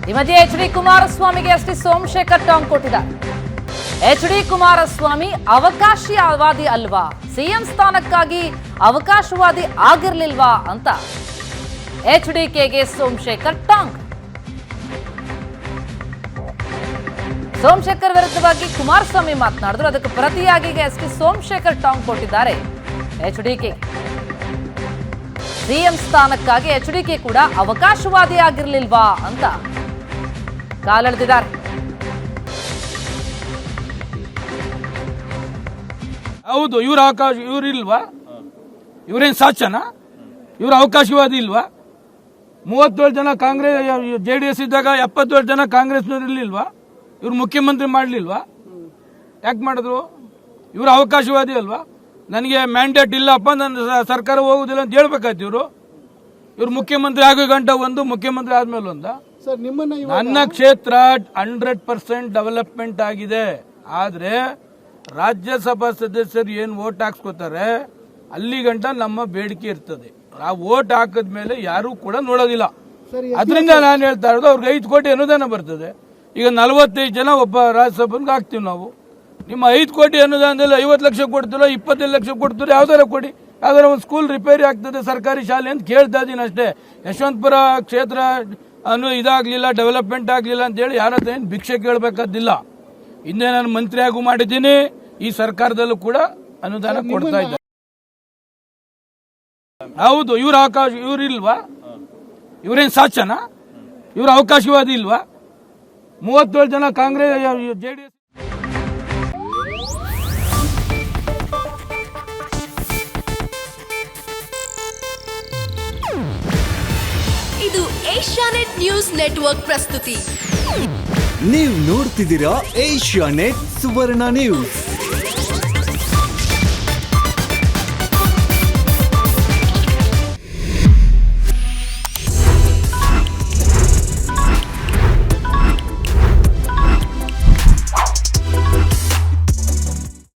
ಈ ಮಧ್ಯೆ H D. ಕುಮಾರಸ್ವಾಮಿಗೆ S T Somashekar ಟಾಂಗ್ ಕೊಟ್ಟಿದ್ದಾರೆ. ಎಚ್.ಡಿ. ಕುಮಾರಸ್ವಾಮಿ ಅವಕಾಶವಾದಿ ಅಲ್ವಾ, ಸಿಎಂ ಸ್ಥಾನಕ್ಕಾಗಿ ಅವಕಾಶವಾದಿ ಆಗಿರ್ಲಿಲ್ವಾ ಅಂತ ಎಚ್.ಡಿ.ಕೆಗೆ ಸೋಮಶೇಖರ್ ಟಾಂಗ್. ಸೋಮಶೇಖರ್ ವಿರುದ್ಧವಾಗಿ ಕುಮಾರಸ್ವಾಮಿ ಮಾತನಾಡಿದ್ರು. ಅದಕ್ಕೆ ಪ್ರತಿಯಾಗಿ ಎಸ್ ಟಿ ಸೋಮಶೇಖರ್ ಟಾಂಗ್ ಕೊಟ್ಟಿದ್ದಾರೆ ಎಚ್.ಡಿ.ಕೆ. ಸಿಎಂ ಸ್ಥಾನಕ್ಕಾಗಿ ಎಚ್.ಡಿ.ಕೆ ಕೂಡ ಅವಕಾಶವಾದಿ ಆಗಿರ್ಲಿಲ್ವಾ ಅಂತ ಕಾಲೆಳೆದಿದ್ದಾರೆ. ಹೌದು, ಇವ್ರಿಲ್ವಾ? ಇವರೇನು ಸಾಚನಾ? ಇವ್ರ ಅವಕಾಶವಾದಿ ಇಲ್ವಾ? 37 ಜನ ಕಾಂಗ್ರೆಸ್ JDS ಇದ್ದಾಗ 77 ಜನ ಕಾಂಗ್ರೆಸ್ನವ್ರು ಇರ್ಲಿಲ್ವಾ? ಇವ್ರು ಮುಖ್ಯಮಂತ್ರಿ ಮಾಡಲಿಲ್ವಾ? ಯಾಕೆ ಮಾಡಿದ್ರು? ಇವ್ರು ಅವಕಾಶವಾದಿ ಅಲ್ವಾ? ನನಗೆ ಮ್ಯಾಂಡೇಟ್ ಇಲ್ಲಪ್ಪ, ನನ್ನ ಸರ್ಕಾರ ಹೋಗುದಿಲ್ಲ ಅಂತ ಹೇಳ್ಬೇಕಾಯ್ತು. ಇವ್ರು ಮುಖ್ಯಮಂತ್ರಿ ಆಗೋ ಗಂಟ ಒಂದು, ಮುಖ್ಯಮಂತ್ರಿ ಆದ್ಮೇಲೆ ಒಂದ. ನನ್ನ ಕ್ಷೇತ್ರ 100% ಡೆವಲಪ್ಮೆಂಟ್ ಆಗಿದೆ. ಆದ್ರೆ ರಾಜ್ಯಸಭಾ ಸದಸ್ಯರು ಏನು ವೋಟ್ ಹಾಕ್ಸ್ಕೊತಾರೆ ಅಲ್ಲಿ ಗಂಟ ನಮ್ಮ ಬೇಡಿಕೆ ಇರ್ತದೆ. ಆ ವೋಟ್ ಹಾಕಿದ್ಮೇಲೆ ಯಾರು ಕೂಡ ನೋಡೋದಿಲ್ಲ. ಅದರಿಂದ ನಾನು ಹೇಳ್ತಾ ಇರೋದು, ಅವ್ರಿಗೆ 5 ಕೋಟಿ ಅನುದಾನ ಬರ್ತದೆ. ಈಗ 45 ಜನ ಒಬ್ಬ ರಾಜ್ಯಸಭೆಗೆ ಹಾಕ್ತಿವಿ ನಾವು. ನಿಮ್ಮ 5 ಕೋಟಿ ಅನುದಾನದಲ್ಲಿ 50 ಲಕ್ಷ ಕೊಡ್ತಿರೋ, 25 ಲಕ್ಷ ಕೊಡ್ತಿರೋ, ಯಾವ್ದಾರ ಕೊಡಿ. ಯಾವ್ದಾರ ಒಂದು ಸ್ಕೂಲ್ ರಿಪೇರಿ ಆಗ್ತದೆ, ಸರ್ಕಾರಿ ಶಾಲೆ ಅಂತ ಕೇಳ್ತಾ ಇದೀನಿ ಅಷ್ಟೇ. ಯಶವಂತಪುರ ಕ್ಷೇತ್ರ ಇದಾಗ್ಲಿಲ್ಲ, ಡೆವಲಪ್ಮೆಂಟ್ ಆಗ್ಲಿಲ್ಲ ಅಂತ ಹೇಳಿ ಯಾರ ಹತ್ರ ಏನು ಭಿಕ್ಷೆ ಕೇಳಬೇಕಾದಿಲ್ಲ. ಹಿಂದೆ ನಾನು ಮಂತ್ರಿ ಆಗು ಮಾಡಿದ್ದೀನಿ, ಈ ಸರ್ಕಾರದಲ್ಲೂ ಕೂಡ ಅನುದಾನ ಕೊಡ್ತಾ ಇದ್ದಾರೆ. ಹೌದು, ಇವ್ರಿಲ್ವಾ? ಇವ್ರೇನು ಸಾಚನಾ? ಇವ್ರ ಅವಕಾಶವಾದಿ ಇಲ್ವಾ? 37 ಜನ ಕಾಂಗ್ರೆಸ್ JDS. ಇದು ಏಷ್ಯಾನೆಟ್ ನ್ಯೂಸ್ ನೆಟ್ವರ್ಕ್ ಪ್ರಸ್ತುತಿ. ನೀವು ನೋಡ್ತಿದ್ದೀರಾ ಏಷ್ಯಾನೆಟ್ ಸುವರ್ಣ ನ್ಯೂಸ್.